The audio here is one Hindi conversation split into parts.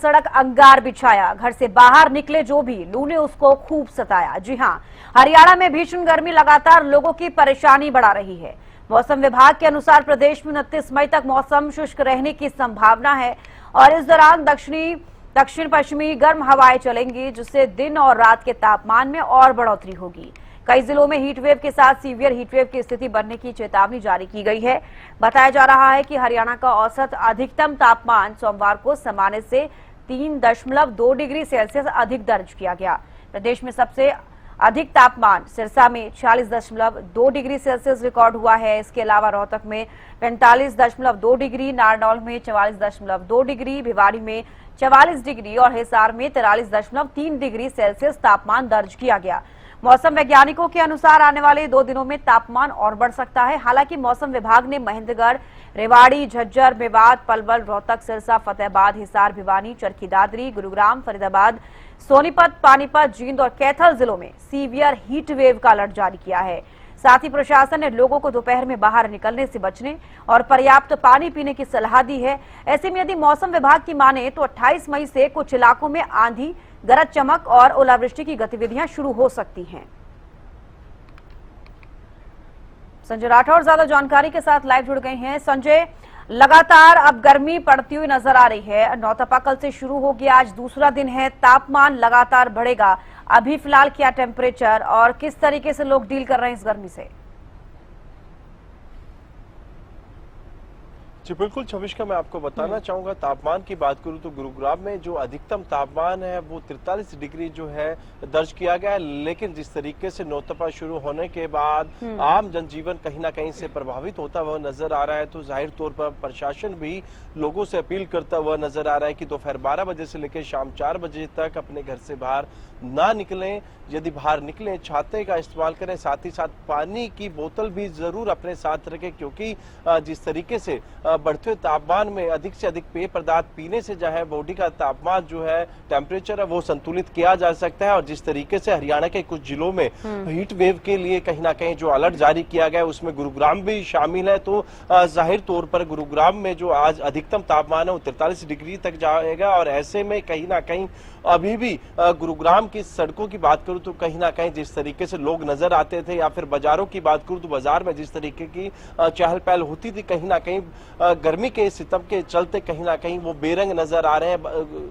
सड़क अंगार बिछाया। घर से बाहर निकले जो भी, लू ने उसको खूब सताया। जी हां, हरियाणा में भीषण गर्मी लगातार लोगों की परेशानी बढ़ा रही है। मौसम विभाग के अनुसार प्रदेश में 29 मई तक मौसम शुष्क रहने की संभावना है और इस दौरान दक्षिण पश्चिमी गर्म हवाएं चलेंगी, जिससे दिन और रात के तापमान में और बढ़ोतरी होगी। कई जिलों में हीटवेव के साथ सीवियर हीटवेव की स्थिति बनने की चेतावनी जारी की गई है। बताया जा रहा है कि हरियाणा का औसत अधिकतम तापमान सोमवार को सामान्य से 3.2 डिग्री सेल्सियस अधिक दर्ज किया गया। प्रदेश में सबसे अधिक तापमान सिरसा में 46.2 डिग्री सेल्सियस रिकॉर्ड हुआ है। इसके अलावा रोहतक में 45.2 डिग्री, नारनौल में 44.2 डिग्री, भिवाड़ी में 44 डिग्री और हिसार में 43.3 डिग्री सेल्सियस तापमान दर्ज किया गया। मौसम वैज्ञानिकों के अनुसार आने वाले 2 दिनों में तापमान और बढ़ सकता है। हालांकि मौसम विभाग ने महेंद्रगढ़, रेवाड़ी, झज्जर, मेवात, पलवल, रोहतक, सिरसा, फतेहाबाद, हिसार, भिवानी, चरखी दादरी, गुरुग्राम, फरीदाबाद, सोनीपत, पानीपत, जींद और कैथल जिलों में सीवियर हीट वेव का अलर्ट जारी किया है। साथ ही प्रशासन ने लोगों को दोपहर में बाहर निकलने से बचने और पर्याप्त पानी पीने की सलाह दी है। ऐसे में यदि मौसम विभाग की माने तो 28 मई से कुछ इलाकों में आंधी, गरज चमक और ओलावृष्टि की गतिविधियां शुरू हो सकती हैं। संजय राठौर ज्यादा जानकारी के साथ लाइव जुड़ गए हैं। संजय, लगातार अब गर्मी पड़ती हुई नजर आ रही है। नौतपा कल से शुरू हो गया, आज दूसरा दिन है, तापमान लगातार बढ़ेगा। अभी फिलहाल क्या टेम्परेचर और किस तरीके से लोग डील कर रहे हैं इस गर्मी से? जी बिल्कुल छविष्का, मैं आपको बताना चाहूंगा, तापमान की बात करूं तो गुरुग्राम में जो अधिकतम तापमान है वो 43 डिग्री जो है दर्ज किया गया है। लेकिन जिस तरीके से नौतपा शुरू होने के बाद आम जनजीवन कहीं ना कहीं से प्रभावित होता हुआ नजर आ रहा है, तो जाहिर तौर पर प्रशासन भी लोगों से अपील करता हुआ नजर आ रहा है कि दोपहर 12 बजे से लेकर शाम 4 बजे तक अपने घर से बाहर ना निकलें। यदि बाहर निकलें छाते का इस्तेमाल करें, साथ ही साथ पानी की बोतल भी जरूर अपने साथ रखें, क्योंकि जिस तरीके से बढ़ते हुए तापमान में अधिक से अधिक पेय पदार्थ पीने से जो है बॉडी का तापमान जो है टेम्परेचर है वो संतुलित किया जा सकता है। और जिस तरीके से हरियाणा के कुछ जिलों में हीट वेव के लिए कहीं ना कहीं जो अलर्ट जारी किया गया है उसमें गुरुग्राम भी शामिल है, तो जाहिर तौर पर गुरुग्राम में जो आज अधिकतम तापमान है वो 43 डिग्री तक जाएगा। और ऐसे में कहीं ना कहीं अभी भी गुरुग्राम की सड़कों की बात करूं तो कहीं ना कहीं जिस तरीके से लोग नजर आते थे, या फिर बाजारों की बात करूं तो बाजार में जिस तरीके की चहल पहल होती थी, कहीं ना कहीं गर्मी के सितम के चलते कहीं ना कहीं वो बेरंग नजर आ रहे हैं।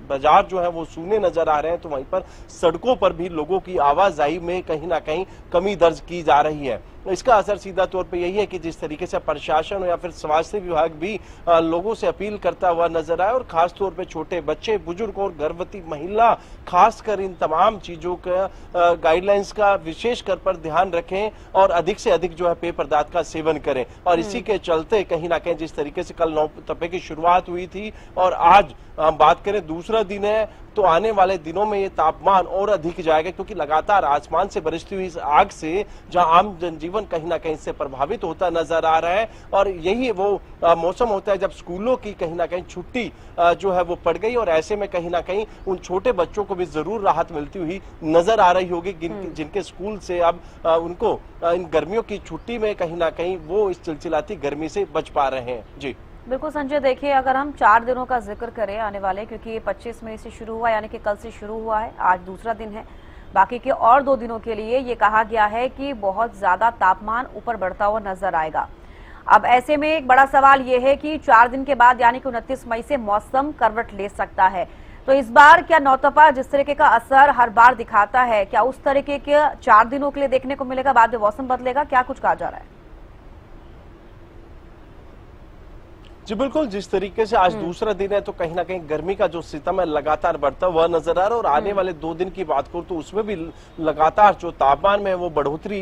बाजार जो है वो सूने नजर आ रहे हैं, तो वहीं पर सड़कों पर भी लोगों की आवाजाही में कहीं ना कहीं कमी दर्ज की जा रही है। इसका असर सीधा तौर पे यही है कि जिस तरीके से प्रशासन या फिर स्वास्थ्य विभाग भी लोगों से अपील करता हुआ नजर आए, और खास तौर पे छोटे बच्चे, बुजुर्ग और गर्भवती महिला खासकर इन तमाम चीजों का गाइडलाइंस का विशेष कर पर ध्यान रखें और अधिक से अधिक जो है पेय पदार्थ का सेवन करें। और इसी के चलते कहीं ना कहीं जिस तरीके से कल नौतपे की शुरुआत हुई थी और आज हम बात करें दूसरा दिन है, तो आने वाले दिनों में ये तापमान और अधिक जाएगा, क्योंकि लगातार आसमान से बरसती हुई इस आग से जहां आम जनजीवन कहीं ना कहीं से प्रभावित होता नजर आ रहा है। और यही वो मौसम होता है जब स्कूलों की कहीं ना कहीं छुट्टी जो है वो पड़ गई, और ऐसे में कहीं ना कहीं उन छोटे बच्चों को भी जरूर राहत मिलती हुई नजर आ रही होगी, जिनके स्कूल से अब उनको इन गर्मियों की छुट्टी में कहीं ना कहीं वो इस चिलचिलाती गर्मी से बच पा रहे हैं। जी बिल्कुल संजय, देखिए अगर हम 4 दिनों का जिक्र करें आने वाले, क्योंकि 25 मई से शुरू हुआ, यानी कि कल से शुरू हुआ है, आज दूसरा दिन है, बाकी के और 2 दिनों के लिए ये कहा गया है कि बहुत ज्यादा तापमान ऊपर बढ़ता हुआ नजर आएगा। अब ऐसे में एक बड़ा सवाल ये है कि 4 दिन के बाद यानी कि 29 मई से मौसम करवट ले सकता है, तो इस बार क्या नौतपा जिस तरीके का असर हर बार दिखाता है, क्या उस तरीके के 4 दिनों के लिए देखने को मिलेगा, बाद में मौसम बदलेगा, क्या कुछ कहा जा रहा है? जी बिल्कुल, जिस तरीके से आज दूसरा दिन है तो कहीं ना कहीं गर्मी का जो सितम है लगातार बढ़ता हुआ नजर आ रहा है। और आने वाले 2 दिन की बात करूं तो उसमें भी लगातार जो तापमान में वो बढ़ोतरी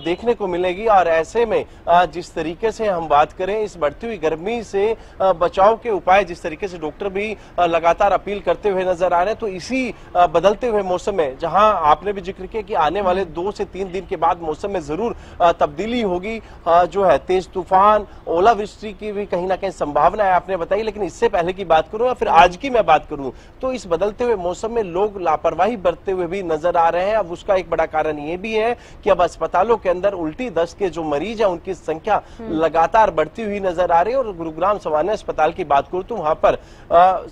देखने को मिलेगी। और ऐसे में जिस तरीके से हम बात करें इस बढ़ती हुई गर्मी से बचाव के उपाय, जिस तरीके से डॉक्टर भी लगातार अपील करते हुए नजर आ रहे हैं, तो इसी बदलते हुए मौसम में जहां आपने भी जिक्र किया कि आने वाले 2 से 3 दिन के बाद मौसम में जरूर तब्दीली होगी, जो है तेज तूफान, ओलावृष्टि की भी कहीं ना कहीं संभावना है आपने बताई, लेकिन इससे पहले की बात करूं या फिर आज की मैं बात करूं तो इस बदलते हुए मौसम में लोग लापरवाही बरतते हुए भी नजर आ रहे हैं। अब उसका एक बड़ा कारण ये भी है कि अब अस्पतालों के अंदर उल्टी दस्त के जो मरीज हैं उनकी संख्या लगातार बढ़ती हुई नजर आ रही है। और गुरुग्राम सामान्य अस्पताल की बात करूं तो वहां पर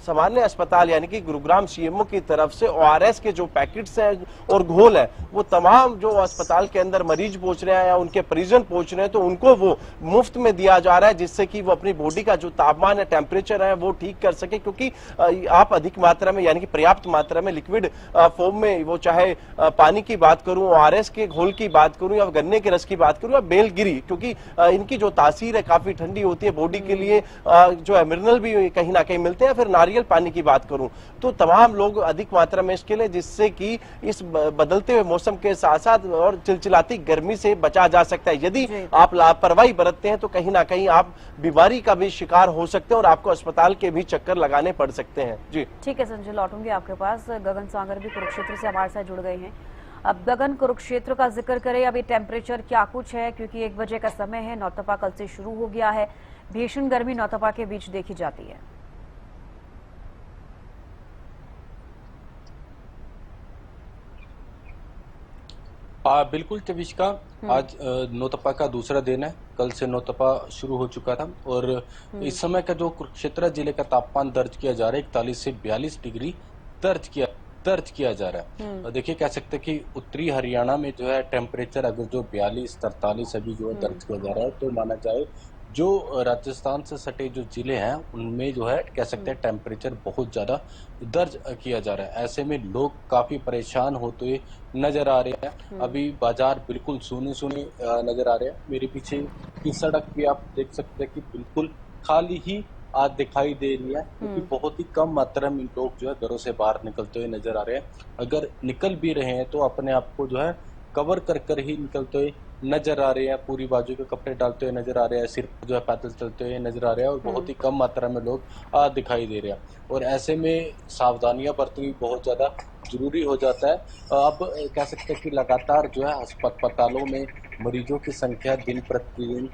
सामान्य अस्पताल यानी कि गुरुग्राम सीएमओ की तरफ से ORS के जो पैकेट्स हैं और घोल है वो तमाम जो अस्पताल के अंदर मरीज पहुंच रहे हैं या उनके परिजन पहुंच रहे हैं तो उनको वो मुफ्त में दिया जा रहा है, जिससे कि वो अपनी बॉडी का जो तापमान है, टेम्परेचर है, वो ठीक कर सके। क्योंकि आप अधिक मात्रा में यानी कि पर्याप्त मात्रा में लिक्विड फॉर्म में, वो चाहे पानी की बात करूं, ORS के घोल की बात करूं या गन्ने के रस की बात करूं या बेलगिरी, क्योंकि इनकी जो तासीर है काफी ठंडी होती है बॉडी के लिए, जो है मिनरल भी कहीं ना कहीं मिलते हैं। फिर नारियल पानी की बात करूं तो तमाम लोग अधिक मात्रा में इसके लिए, जिससे कि इस बदलते हुए मौसम के साथ साथ और चिलचिलाती गर्मी से बचा जा सकता है। यदि आप लापरवाही बरतते हैं तो कहीं ना कहीं आप बीमारी का भी शिकार हो सकते हैं और आपको अस्पताल के भी चक्कर लगाने पड़ सकते हैं। जी ठीक है संजय, लौटूंगी आपके पास। गगन सागर भी कुरुक्षेत्र से हमारे साथ जुड़ गए हैं। अब गगन, कुरुक्षेत्र का जिक्र करें, अभी टेम्परेचर क्या कुछ है, क्योंकि 1 बजे का समय है, नौतपा कल से शुरू हो गया है, भीषण गर्मी नौतपा के बीच देखी जाती है। बिल्कुल चविष्का, आज नौतपा का दूसरा दिन है। कल से नौतपा शुरू हो चुका था और इस समय का जो कुरुक्षेत्र जिले का तापमान दर्ज किया जा रहा है 41 से 42 डिग्री दर्ज किया जा रहा है। देखिए, कह सकते हैं कि उत्तरी हरियाणा में जो है टेम्परेचर अगर जो 42-43 अभी जो है दर्ज किया जा रहा है तो माना जाए जो राजस्थान से सटे जो जिले हैं उनमें जो है कह सकते हैं टेम्परेचर बहुत ज्यादा दर्ज किया जा रहा है। ऐसे में लोग काफी परेशान होते नजर आ रहे हैं। अभी बाजार बिल्कुल सूने नजर आ रहे हैं। मेरे पीछे की सड़क भी आप देख सकते हैं कि बिल्कुल खाली ही आज दिखाई दे रही है, क्योंकि बहुत ही कम मात्रा में लोग जो है घरों से बाहर निकलते हुए नजर आ रहे हैं। अगर निकल भी रहे हैं तो अपने आप को जो है कवर कर ही निकलते हुए नजर आ रहे हैं, पूरी बाजू के कपड़े डालते हुए नजर आ रहे हैं, सिर पर जो है पैदल चलते हुए नजर आ रहे हैं और बहुत ही कम मात्रा में लोग दिखाई दे रहे हैं। और ऐसे में सावधानियां बरतनी बहुत ज्यादा जरूरी हो जाता है। अब कह सकते हैं कि लगातार जो है अस्पतालों में मरीजों की संख्या दिन प्रतिदिन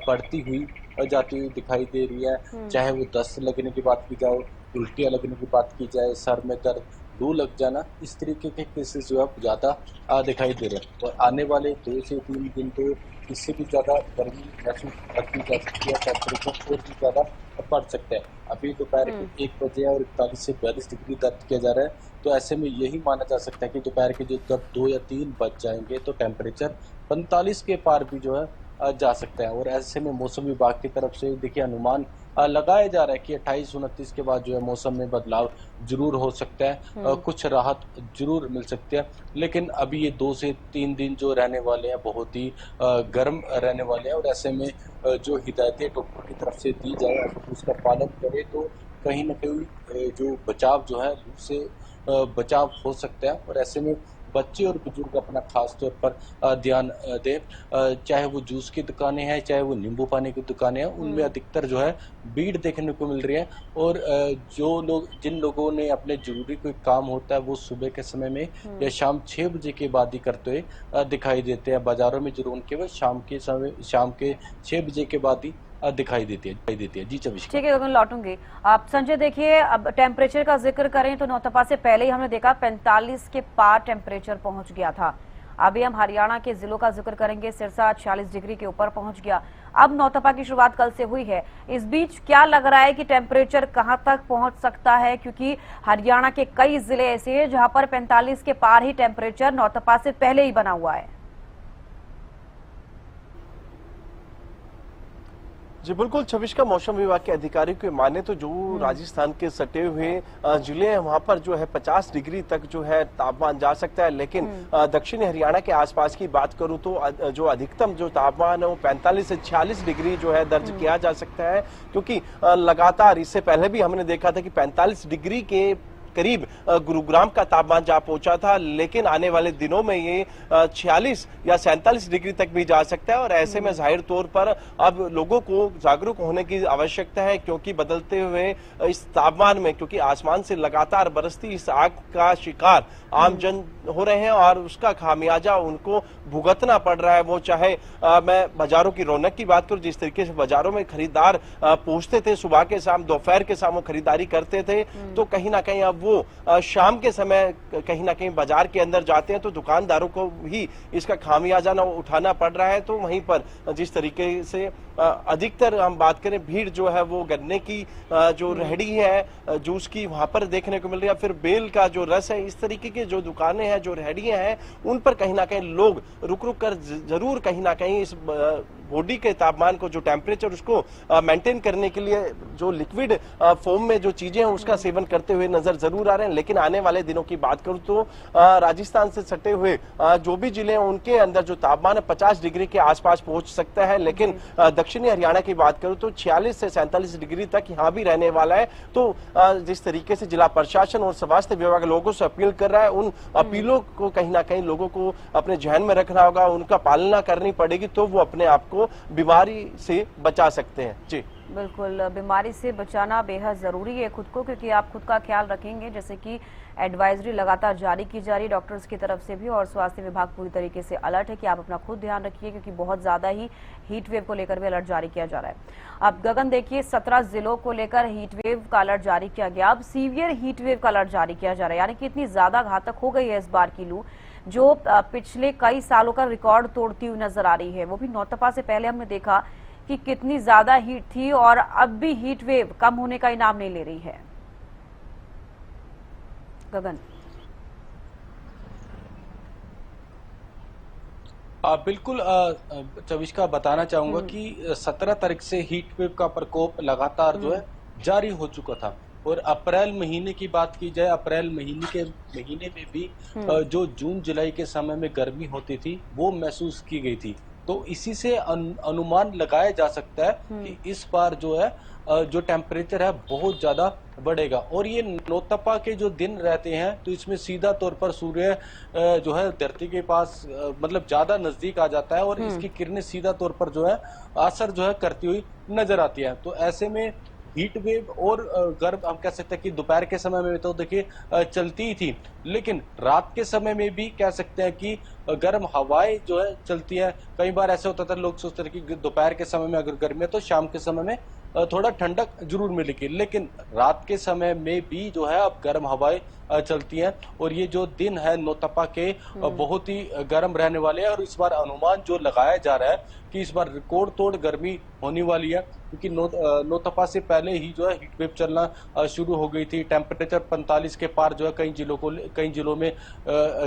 बढ़ती हुई जाती हुई दिखाई दे रही है। चाहे वो दस्त लगने की बात की जाए, उल्टियां लगने की बात की जाए, सर में दर्द, लू लग जाना, इस तरीके के केसेस जो है ज्यादा दिखाई दे रहे हैं। और आने वाले 2 से 3 दिन तो इससे भी ज्यादा गर्मी महसूस की जा सकती है, टेम्परेचर और भी ज्यादा बढ़ सकता है। अभी दोपहर के 1 बजे और 41 से 42 डिग्री दर्ज किया जा रहा है, तो ऐसे में यही माना जा सकता है कि दोपहर के जब 2 या 3 बज जाएंगे तो टेम्परेचर 45 के पार भी जो है जा सकता है। और ऐसे में मौसम विभाग की तरफ से देखिए अनुमान लगाया जा रहा है कि 28-29 के बाद जो है मौसम में बदलाव जरूर हो सकता है, कुछ राहत जरूर मिल सकती है। लेकिन अभी ये 2 से 3 दिन जो रहने वाले हैं बहुत ही गर्म रहने वाले हैं। और ऐसे में जो हिदायतें डॉक्टर की तरफ से दी जाए उसका पालन करें तो कहीं ना कहीं जो बचाव जो है लू से बचाव हो सकता है। और ऐसे में बच्चे और बुजुर्ग अपना खास तौर पर ध्यान दें। चाहे वो जूस की दुकानें हैं, चाहे वो नींबू पानी की दुकानें हैं, उनमें अधिकतर जो है भीड़ देखने को मिल रही है। और जिन लोगों ने अपने जरूरी कोई काम होता है वो सुबह के समय में या शाम 6 बजे के बाद ही करते हुए दिखाई देते हैं। बाजारों में जरूर केवल शाम के 6 बजे के बाद ही दिखाई देती है। जी चविष्का, ठीक है गगन, लौटूंगी। आप संजय देखिए, अब टेम्परेचर का जिक्र करें तो नौतपा से पहले ही हमने देखा 45 के पार टेम्परेचर पहुंच गया था। अभी हम हरियाणा के जिलों का जिक्र करेंगे, सिरसा 46 डिग्री के ऊपर पहुंच गया। अब नौतपा की शुरुआत कल से हुई है, इस बीच क्या लग रहा है कि टेम्परेचर कहां तक पहुंच सकता है, क्योंकि हरियाणा के कई जिले ऐसे हैं जहां पर 45 के पार ही टेम्परेचर नौतपा से पहले ही बना हुआ है। जी बिल्कुल छविश का, मौसम विभाग के अधिकारियों के माने तो जो राजस्थान के सटे हुए जिले हैं वहां पर जो है 50 डिग्री तक जो है तापमान जा सकता है। लेकिन दक्षिणी हरियाणा के आसपास की बात करूं तो जो अधिकतम जो तापमान है वो 45 से 46 डिग्री जो है दर्ज किया जा सकता है। क्योंकि लगातार इससे पहले भी हमने देखा था कि 45 डिग्री के करीब गुरुग्राम का तापमान जा पहुंचा था, लेकिन आने वाले दिनों में ये 46 या 47 डिग्री तक भी जा सकता है। और ऐसे में जाहिर तौर पर अब लोगों को जागरूक होने की आवश्यकता है, क्योंकि बदलते हुए इस तापमान में, क्योंकि आसमान से लगातार बरसती इस आग का शिकार आम जन हो रहे हैं और उसका खामियाजा उनको भुगतना पड़ रहा है। वो चाहे मैं बाजारों की रौनक की बात करूं, जिस तरीके से बाजारों में खरीदार पहुंचते थे सुबह के शाम, दोपहर के शाम वो खरीदारी करते थे, तो कहीं ना कहीं अब वो शाम के समय कहीं ना कहीं बाजार के अंदर जाते हैं, तो दुकानदारों को ही इसका खामियाजा ना उठाना पड़ रहा है। तो वहीं पर जिस तरीके से अधिकतर हम बात करें, भीड़ जो है वो गन्ने की जो रेहड़ी है जूस की, वहां पर देखने को मिल रही है, फिर बेल का जो रस है, इस तरीके की जो दुकानें हैं, जो रेहड़ियां हैं, उन पर कहीं ना कहीं लोग रुक रुक कर जरूर कहीं ना कहीं इस बॉडी के तापमान को, जो टेम्परेचर, उसको मेंटेन करने के लिए जो लिक्विड फॉर्म में जो चीजें हैं उसका सेवन करते हुए नजर जरूर आ रहे हैं। लेकिन आने वाले दिनों की बात करूं तो राजस्थान से सटे हुए जो भी जिले हैं उनके अंदर जो तापमान है 50 डिग्री के आसपास पहुंच सकता है। लेकिन दक्षिणी हरियाणा की बात करूं तो 46 से 47 डिग्री तक यहां भी रहने वाला है। तो जिस तरीके से जिला प्रशासन और स्वास्थ्य विभाग लोगों से अपील कर रहा है, उन अपीलों को कहीं ना कहीं लोगों को अपने ध्यान में रखना होगा, उनका पालना करनी पड़ेगी, तो वो अपने आप को बीमारी से बचा सकते हैं। जी बिल्कुल, बीमारी से बचाना बेहद जरूरी है खुद को, क्योंकि आप खुद का ख्याल रखेंगे, जैसे कि एडवाइजरी लगातार जारी की जा रही डॉक्टर्स की तरफ से भी, और स्वास्थ्य विभाग पूरी तरीके से अलर्ट है कि आप अपना खुद ध्यान रखिए, क्योंकि बहुत ज्यादा ही हीट वेव को लेकर भी अलर्ट जारी किया जा रहा है। अब गगन देखिए, 17 जिलों को लेकर हीट वेव का अलर्ट जारी किया गया। अब सीवियर हीट वेव का अलर्ट जारी किया जा रहा है, यानी कि इतनी ज्यादा घातक हो गई है इस बार की लू, जो पिछले कई सालों का रिकॉर्ड तोड़ती हुई नजर आ रही है। वो भी नौतपा से पहले हमने देखा कि कितनी ज्यादा हीट थी, और अब भी हीट वेव कम होने का नाम नहीं ले रही है। गगन, बिल्कुल चविष्का बताना चाहूंगा कि 17 तारीख से हीट वेव का प्रकोप लगातार जो है जारी हो चुका था। और अप्रैल महीने की बात की जाए, अप्रैल महीने में भी जो जून जुलाई के समय में गर्मी होती थी वो महसूस की गई थी। तो इसी से अनुमान लगाया जा सकता है कि इस बार जो है जो टेम्परेचर है बहुत ज्यादा बढ़ेगा। और ये नौतपा के जो दिन रहते हैं तो इसमें सीधा तौर पर सूर्य जो है धरती के पास मतलब ज्यादा नजदीक आ जाता है, और इसकी किरणें सीधा तौर पर जो है असर जो है करती हुई नजर आती है। तो ऐसे में हीट वेव और गर्म हम कह सकते हैं कि दोपहर के समय में तो देखिए चलती ही थी, लेकिन रात के समय में भी कह सकते हैं कि गर्म हवाएं जो है चलती है। कई बार ऐसे होता था, लोग सोचते थे कि दोपहर के समय में अगर गर्मी है तो शाम के समय में थोड़ा ठंडक जरूर मिलेगी, लेकिन रात के समय में भी जो है अब गर्म हवाएं चलती हैं। और ये जो दिन है नौतपा के बहुत ही गर्म रहने वाले हैं। और इस बार अनुमान जो लगाया जा रहा है कि इस बार रिकॉर्ड तोड़ गर्मी होने वाली है, क्योंकि नौतपा से पहले ही जो है हीट वेव चलना शुरू हो गई थी। टेम्परेचर 45 के पार जो है कई जिलों में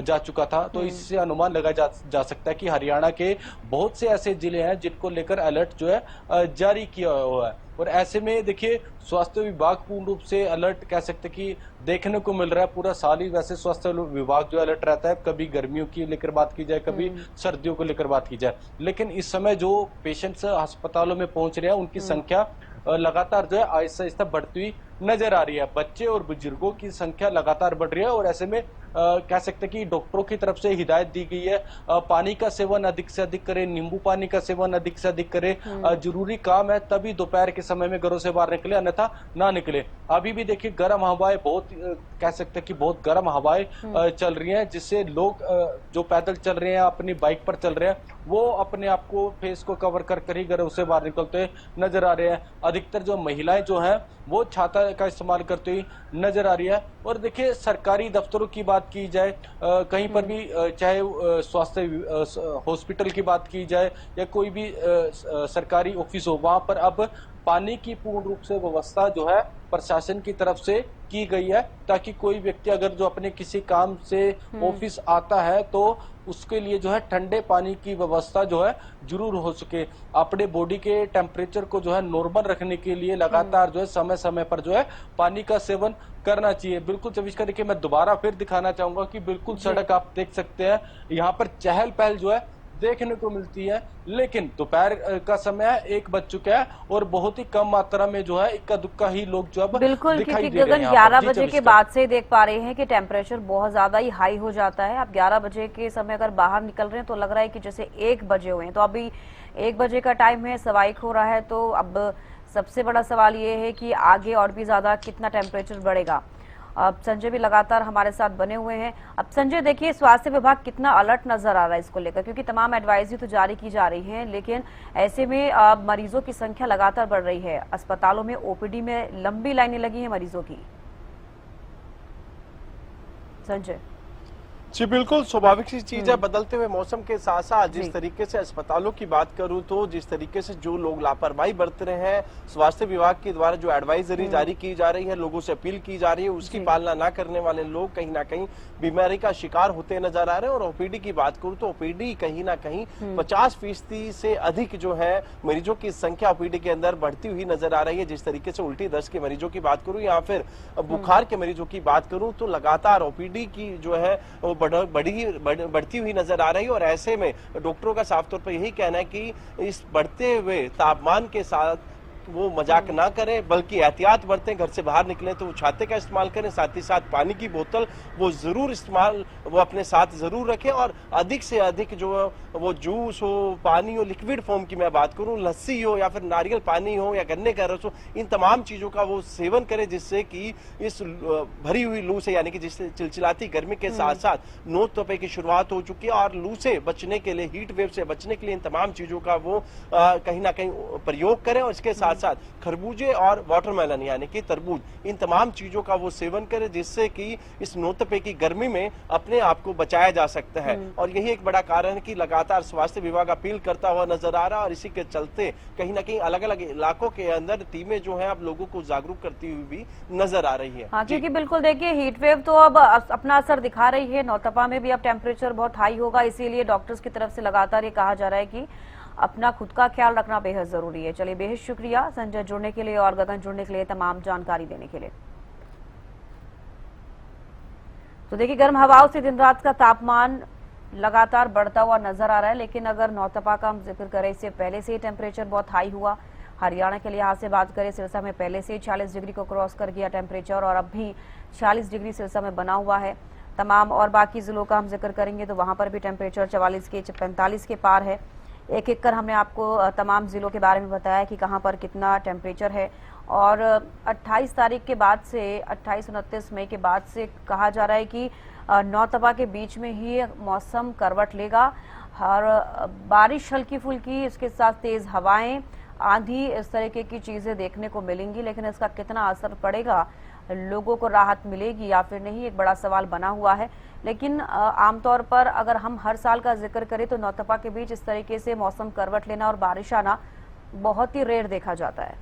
जा चुका था। तो इससे अनुमान लगाया जा सकता है कि हरियाणा के बहुत से ऐसे जिले हैं जिनको लेकर अलर्ट जो है जारी किया हुआ है। और ऐसे में देखिए स्वास्थ्य विभाग पूर्ण रूप से अलर्ट कह सकते कि देखने को मिल रहा है। पूरा साल ही वैसे स्वास्थ्य विभाग जो अलर्ट रहता है, कभी गर्मियों की लेकर बात की जाए, कभी सर्दियों को लेकर बात की जाए, लेकिन इस समय जो पेशेंट्स अस्पतालों में पहुंच रहे हैं उनकी संख्या लगातार जो है आहिस्ता आहिस्ता बढ़ती हुई नजर आ रही है। बच्चे और बुजुर्गों की संख्या लगातार बढ़ रही है, और ऐसे में कह सकते हैं कि डॉक्टरों की तरफ से हिदायत दी गई है पानी का सेवन अधिक से अधिक करें, नींबू पानी का सेवन अधिक से अधिक करें। जरूरी काम है तभी दोपहर के समय में घरों से बाहर निकले, अन्यथा ना निकले। अभी भी देखिए गर्म हवाएं बहुत कह सकते हैं कि बहुत गर्म हवाएं चल रही हैं, जिससे लोग जो पैदल चल रहे हैं, अपनी बाइक पर चल रहे हैं, वो अपने आप को फेस को कवर कर ही घरों से बाहर निकलते नजर आ रहे हैं। अधिकतर जो महिलाएं जो हैं वो छाता का इस्तेमाल करते हुए नजर आ रही है। और देखिए सरकारी दफ्तरों की बात की जाए, कहीं पर भी चाहे स्वास्थ्य हॉस्पिटल की बात की जाए या कोई भी सरकारी ऑफिस हो, वहां पर अब पानी की पूर्ण रूप से व्यवस्था जो है प्रशासन की तरफ से की गई है, ताकि कोई व्यक्ति अगर जो अपने किसी काम से ऑफिस आता है तो उसके लिए जो है ठंडे पानी की व्यवस्था जो है जरूर हो सके। अपने बॉडी के टेम्परेचर को जो है नॉर्मल रखने के लिए लगातार जो है समय समय पर जो है पानी का सेवन करना चाहिए। बिल्कुल चविष्का, देखिए मैं दोबारा फिर दिखाना चाहूंगा कि बिल्कुल सड़क आप देख सकते हैं, यहाँ पर चहल पहल जो है देखने को मिलती है। लेकिन दोपहर का समय है, 1 बज चुका है और बहुत ही कम मात्रा में जो है इक्का दुक्का ही लोग जो अब बिल्कुल, दिखाई क्योंकि दे रहे हैं गगन यहाँ पर। 11 जी, बजे के चविष्का। बाद से देख पा रहे हैं कि टेम्परेचर बहुत ज्यादा ही हाई हो जाता है। अब 11 बजे के समय अगर बाहर निकल रहे हैं तो लग रहा है कि जैसे 1 बजे हुए हैं। तो अभी 1 बजे का टाइम है, 1:15 हो रहा है। तो अब सबसे बड़ा सवाल ये है कि आगे और भी ज्यादा कितना टेम्परेचर बढ़ेगा। अब संजय भी लगातार हमारे साथ बने हुए हैं। अब संजय देखिए, स्वास्थ्य विभाग कितना अलर्ट नजर आ रहा है इसको लेकर, क्योंकि तमाम एडवाइजरी तो जारी की जा रही है, लेकिन ऐसे में मरीजों की संख्या लगातार बढ़ रही है। अस्पतालों में ओपीडी में लंबी लाइनें लगी हैं मरीजों की। संजय जी बिल्कुल, स्वाभाविक सी चीज है। बदलते हुए मौसम के साथ साथ जिस जी। तरीके से अस्पतालों की बात करूं तो जिस तरीके से जो लोग लापरवाही बरत रहे हैं, स्वास्थ्य विभाग के द्वारा जो एडवाइजरी जारी की जा रही है, लोगों से अपील की जा रही है, उसकी जी। पालना ना करने वाले लोग कहीं ना कहीं बीमारी का शिकार होते नजर आ रहे हैं। और ओपीडी की बात करूं तो ओपीडी कहीं ना कहीं 50% से अधिक जो है मरीजों की संख्या ओपीडी के अंदर बढ़ती हुई नजर आ रही है। जिस तरीके से उल्टी दस्त के मरीजों की बात करूं या फिर बुखार के मरीजों की बात करूं तो लगातार ओपीडी की जो है वो बढ़ती हुई नजर आ रही है। और ऐसे में डॉक्टरों का साफ तौर पर यही कहना है कि इस बढ़ते हुए तापमान के साथ वो मजाक ना करें, बल्कि एहतियात बरतें। घर से बाहर निकलें तो वो छाते का इस्तेमाल करें, साथ ही साथ पानी की बोतल वो जरूर इस्तेमाल वो अपने साथ जरूर रखें। और अधिक से अधिक जो वो जूस हो, पानी हो, लिक्विड फॉर्म की मैं बात करूं, लस्सी हो या फिर नारियल पानी हो या गन्ने का रस हो, इन तमाम चीजों का वो सेवन करें, जिससे कि इस भरी हुई लू से, यानी कि जिससे चिलचिलाती गर्मी के साथ साथ नोत तपे की शुरुआत हो चुकी है। और लू से बचने के लिए, हीट वेव से बचने के लिए इन तमाम चीजों का वो कहीं ना कहीं प्रयोग करें। और इसके साथ साथ खरबूजे और वाटरमेलन यानी कि तरबूज, इन तमाम चीजों का वो सेवन करें, जिससे कि इस नोतपे की गर्मी में अपने आप को बचाया जा सकता है। और यही एक बड़ा कारण है कि लगातार स्वास्थ्य विभाग अपील करता हुआ नजर आ रहा है। और इसी के चलते कहीं ना कहीं अलग अलग इलाकों के अंदर टीमें जो है अब लोगों को जागरूक करती हुई भी नजर आ रही है। हाँ, क्योंकि बिल्कुल देखिए, हीट वेव तो अब अपना असर दिखा रही है। नौतपा में भी अब टेम्परेचर बहुत हाई होगा, इसीलिए डॉक्टर्स की तरफ से लगातार ये कहा जा रहा है कि अपना खुद का ख्याल रखना बेहद जरूरी है। चलिए, बेहद शुक्रिया संजय जुड़ने के लिए और गगन जुड़ने के लिए, तमाम जानकारी देने के लिए। तो देखिए, गर्म हवाओं से दिन रात का तापमान लगातार बढ़ता हुआ नजर आ रहा है। लेकिन अगर नौतपा का हम जिक्र करें, इससे पहले से ही टेम्परेचर बहुत हाई हुआ। हरियाणा के लिहाज से बात करें, सिरसा में पहले से ही 40 डिग्री को क्रॉस कर गया टेम्परेचर, और अब भी 40 डिग्री सिरसा में बना हुआ है। तमाम और बाकी जिलों का हम जिक्र करेंगे तो वहां पर भी टेम्परेचर 44 के 45 के पार है। एक एक कर हमने आपको तमाम जिलों के बारे में बताया कि कहां पर कितना टेम्परेचर है। और 28 तारीख के बाद से 28-29 मई के बाद से कहा जा रहा है कि नौतपा के बीच में ही मौसम करवट लेगा। और बारिश हल्की फुल्की, इसके साथ तेज हवाएं, आंधी, इस तरीके की चीजें देखने को मिलेंगी। लेकिन इसका कितना असर पड़ेगा, लोगों को राहत मिलेगी या फिर नहीं, एक बड़ा सवाल बना हुआ है। लेकिन आमतौर पर अगर हम हर साल का जिक्र करें तो नौतपा के बीच इस तरीके से मौसम करवट लेना और बारिश आना बहुत ही रेयर देखा जाता है।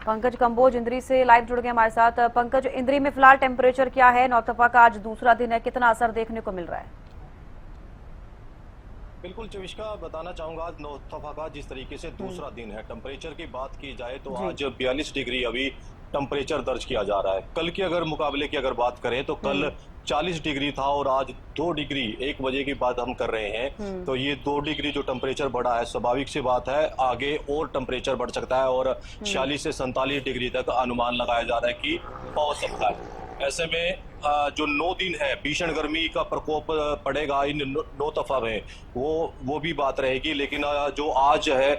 पंकज कंबोज इंद्री से लाइव जुड़ गए हमारे साथ। पंकज, इंद्री में फिलहाल टेम्परेचर क्या है? नौतपा का आज दूसरा दिन है, कितना असर देखने को मिल रहा है? बिल्कुल चविष्का, बताना चाहूंगा आज नौतपा का जिस तरीके से दूसरा दिन है, टेम्परेचर की बात की जाए तो आज 42 डिग्री अभी टेम्परेचर दर्ज किया जा रहा है। कल के अगर मुकाबले की अगर बात करें तो कल 40 डिग्री था और आज 2 डिग्री, 1 बजे की बात हम कर रहे हैं, तो ये 2 डिग्री जो टेम्परेचर बढ़ा है, स्वाभाविक सी बात है आगे और टेम्परेचर बढ़ सकता है और 46 से 47 डिग्री तक अनुमान लगाया जा रहा है कि पहुंच सकता है। ऐसे में जो 9 दिन है भीषण गर्मी का प्रकोप पड़ेगा इन नौतपा में, वो भी बात रहेगी। लेकिन जो आज है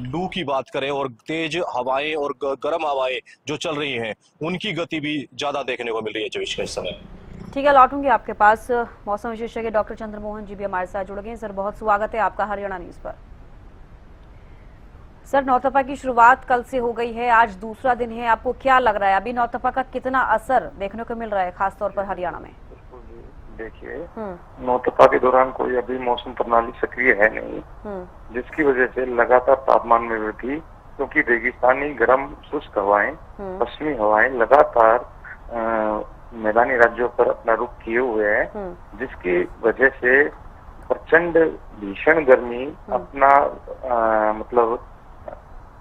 लू की बात करें और तेज हवाएं और गर्म हवाएं जो चल रही हैं, उनकी गति भी ज्यादा देखने को मिल रही है चविष्का इस समय। ठीक है, लौटूंगी आपके पास। मौसम विशेषज्ञ डॉक्टर चंद्रमोहन जी भी हमारे साथ जुड़ गए। सर, बहुत स्वागत है आपका हरियाणा न्यूज पर। सर, नौतपा की शुरुआत कल से हो गई है, आज दूसरा दिन है, आपको क्या लग रहा है अभी नौतपा का कितना असर देखने को मिल रहा है, खासतौर पर हरियाणा में? देखिए, नौतपा के दौरान कोई अभी मौसम प्रणाली सक्रिय है नहीं, जिसकी वजह से लगातार तापमान में वृद्धि, क्योंकि रेगिस्तानी गर्म शुष्क हवाएं, पश्चिमी हवाएं लगातार मैदानी राज्यों पर अपना रुख किए हुए हैं, जिसकी वजह से प्रचंड भीषण गर्मी अपना मतलब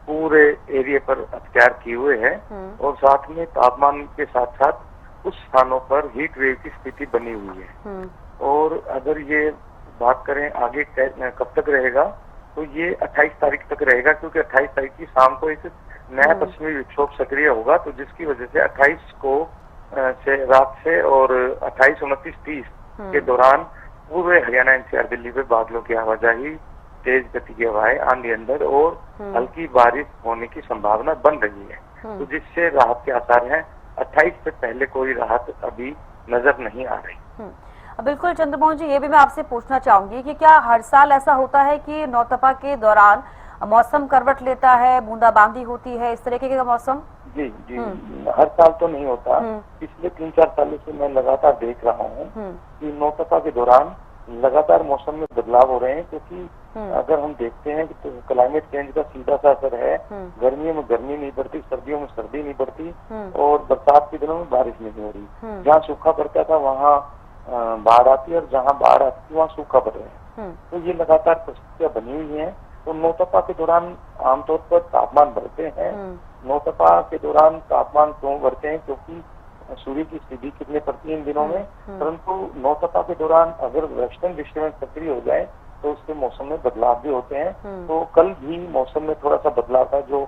पूरे एरिया पर अख्तियार किए हुए है। और साथ में तापमान के साथ साथ कुछ स्थानों पर हीट वेव की स्थिति बनी हुई है। और अगर ये बात करें आगे कब तक रहेगा, तो ये 28 तारीख तक रहेगा, क्योंकि 28 तारीख की शाम को एक नया पश्चिमी विक्षोभ सक्रिय होगा, तो जिसकी वजह से 28 को से रात से और 28, 29, 30 के दौरान पूरे हरियाणा, एनसीआर, दिल्ली में बादलों की आवाजाही, तेज गति की हवाएं, आंधी अंधड़ और हल्की बारिश होने की संभावना बन रही है। तो जिससे राहत के आसार हैं। 28 से पहले कोई राहत अभी नजर नहीं आ रही। बिल्कुल चंद्रमोहन जी, ये भी मैं आपसे पूछना चाहूंगी कि क्या हर साल ऐसा होता है कि नौतपा के दौरान मौसम करवट लेता है, बूंदाबांदी होती है, इस तरीके का मौसम? जी जी, हर साल तो नहीं होता। पिछले 3-4 सालों से मैं लगातार देख रहा हूँ कि नौतपा के दौरान लगातार मौसम में बदलाव हो रहे हैं, क्योंकि अगर हम देखते हैं कि तो क्लाइमेट चेंज का सीधा सा असर है। गर्मियों में गर्मी नहीं बढ़ती, सर्दियों में सर्दी नहीं बढ़ती, और बरसात के दिनों में बारिश नहीं हो रही। जहाँ सूखा पड़ता था वहाँ बाढ़ आती है, और जहाँ बाढ़ आती है वहाँ सूखा पड़ रहा है। तो ये लगातार परिस्थितियाँ बनी हुई हैं। तो नौतपा के दौरान आमतौर पर तापमान बढ़ते हैं। नौतपा के दौरान तापमान क्यों बढ़ते हैं? क्योंकि सूर्य की स्थिति कितनी पड़ती है इन दिनों में। परंतु नौतपा के दौरान अगर वेस्टर्न डिस्टर्बेंस सक्रिय हो जाए तो उससे मौसम में बदलाव भी होते हैं। तो कल भी मौसम में थोड़ा सा बदलाव था, जो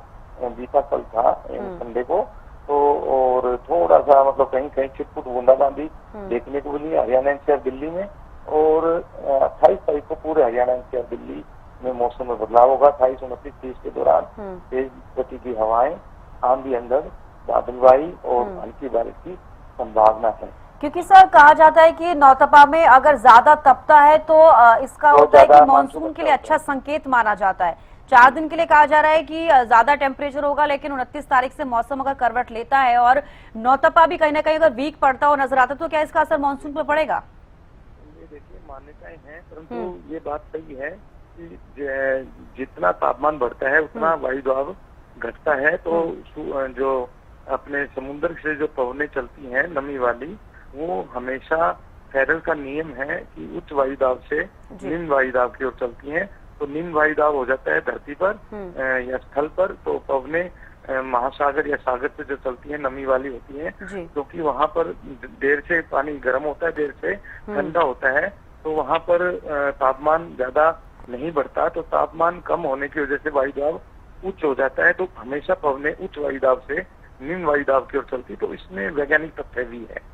बीता कल था संडे को, तो और थोड़ा सा मतलब कहीं कहीं छिटपुट बूंदाबांदी देखने को मिली हरियाणा, एनसीआर, दिल्ली में। और 28 तारीख को पूरे हरियाणा, एनसीआर, दिल्ली में मौसम में बदलाव होगा। 28, 29, 30 के दौरान तेज गति की हवाएं, आंधी अंधड़, बादलवाई और हल्की बारिश की संभावना है। क्योंकि सर कहा जाता है कि नौतपा में अगर ज्यादा तपता है तो इसका होता है कि मानसून के लिए अच्छा संकेत माना जाता है। 4 दिन के लिए कहा जा रहा है कि ज्यादा टेम्परेचर होगा, लेकिन 29 तारीख से मौसम अगर करवट लेता है और नौतपा भी कहीं ना कहीं अगर वीक पड़ता हो नजर आता है, तो क्या इसका असर मानसून पर पड़ेगा? ये देखिए, मान्यताएं हैं, परंतु ये बात सही है कि जितना तापमान बढ़ता है उतना वायु दबाव घटता है। तो जो अपने समुद्र से जो पवनें चलती हैं नमी वाली, वो हमेशा फेरल का नियम है कि उच्च वायु दाब से निम्न वायु दाब की ओर चलती हैं। तो निम्न वायु दाब हो जाता है धरती पर या स्थल पर, तो पवनें महासागर या सागर से जो चलती हैं नमी वाली होती हैं, क्योंकि वहाँ पर देर से पानी गर्म होता है, देर से ठंडा होता है, तो वहाँ पर तापमान ज्यादा नहीं बढ़ता। तो तापमान कम होने की वजह से वायु दाब उच्च हो जाता है। तो हमेशा पवनें उच्च वायु दाब से निम्न वायु दाब की ओर चलती, तो इसमें वैज्ञानिक तथ्य भी है।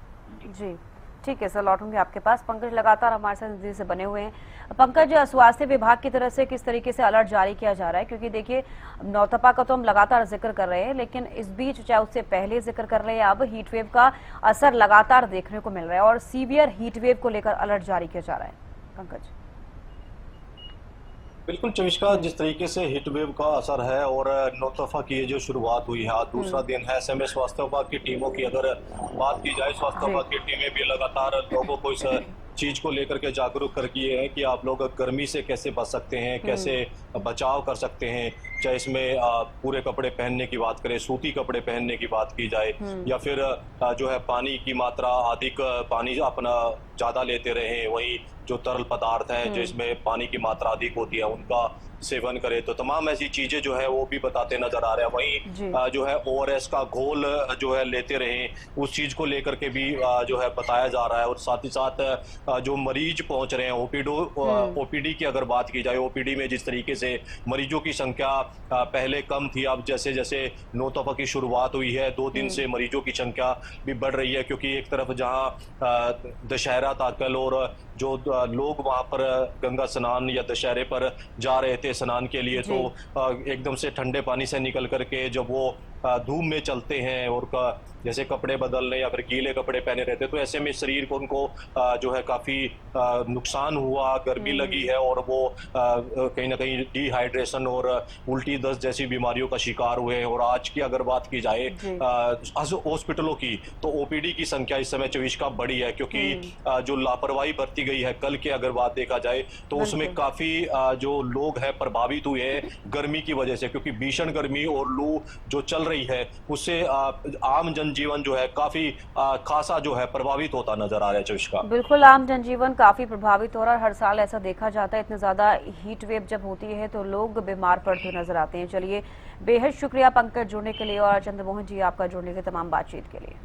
जी ठीक है सर, लौटूंगे आपके पास। पंकज लगातार हमारे साथ दिल्ली से बने हुए हैं। पंकज, स्वास्थ्य विभाग की तरफ से किस तरीके से अलर्ट जारी किया जा रहा है? क्योंकि देखिए नौतपा का तो हम लगातार जिक्र कर रहे हैं, लेकिन इस बीच चाहे उससे पहले जिक्र कर रहे हैं, अब हीट वेव का असर लगातार देखने को मिल रहा है और सीवियर हीट वेव को लेकर अलर्ट जारी किया जा रहा है। पंकज। बिल्कुल चविष्का, जिस तरीके से हीट वेव का असर है और नौतपा की जो शुरुआत हुई है, आज दूसरा दिन है। ऐसे में स्वास्थ्य विभाग की टीमों की अगर बात की जाए, स्वास्थ्य विभाग की टीमें भी लगातार लोगों को इस चीज को लेकर के जागरूक कर किए हैं कि आप लोग गर्मी से कैसे बच सकते हैं, कैसे बचाव कर सकते हैं। चाहे इसमें पूरे कपड़े पहनने की बात करें, सूती कपड़े पहनने की बात की जाए, या फिर जो है पानी की मात्रा अधिक, पानी अपना ज्यादा लेते रहे। वहीं जो तरल पदार्थ हैं जिसमें पानी की मात्रा अधिक होती है उनका सेवन करे। तो तमाम ऐसी चीजें जो है वो भी बताते नजर आ रहे हैं। वहीं जो है ORS का घोल जो है लेते रहे, उस चीज को लेकर के भी जो है बताया जा रहा है। और साथ ही साथ जो मरीज पहुंच रहे हैं OPD की अगर बात की जाए, OPD में जिस तरीके से मरीजों की संख्या पहले कम थी, अब जैसे जैसे नौतपा की शुरुआत हुई है 2 दिन से मरीजों की संख्या भी बढ़ रही है। क्योंकि एक तरफ जहाँ दशहरा था कल और जो लोग वहां पर गंगा स्नान या दशहरे पर जा रहे थे स्नान के लिए, तो एकदम से ठंडे पानी से निकल करके जब वो धूप में चलते हैं और जैसे कपड़े बदलने या फिर गीले कपड़े पहने रहते, तो ऐसे में शरीर को उनको जो है काफी नुकसान हुआ, गर्मी लगी है और वो कहीं ना कहीं डिहाइड्रेशन और उल्टी दस्त जैसी बीमारियों का शिकार हुए हैं। और आज की अगर बात की जाए हॉस्पिटलों की, तो OPD की संख्या इस समय 24 का बढ़ी है। क्योंकि जो लापरवाही बरती गई है कल की अगर बात देखा जाए, तो उसमें काफी जो लोग हैं प्रभावित हुए हैं गर्मी की वजह से। क्योंकि भीषण गर्मी और लू जो चल रही है उससे आम जनजीवन जो है काफी खासा जो है प्रभावित होता नजर आ रहा है। चविष्का, बिल्कुल आम जनजीवन काफी प्रभावित हो रहा है। हर साल ऐसा देखा जाता है, इतने ज्यादा हीट वेव जब होती है तो लोग बीमार पड़ते नजर आते हैं। चलिए, बेहद शुक्रिया पंकज जुड़ने के लिए और चंद्रमोहन जी आपका जुड़ने के तमाम बातचीत के लिए।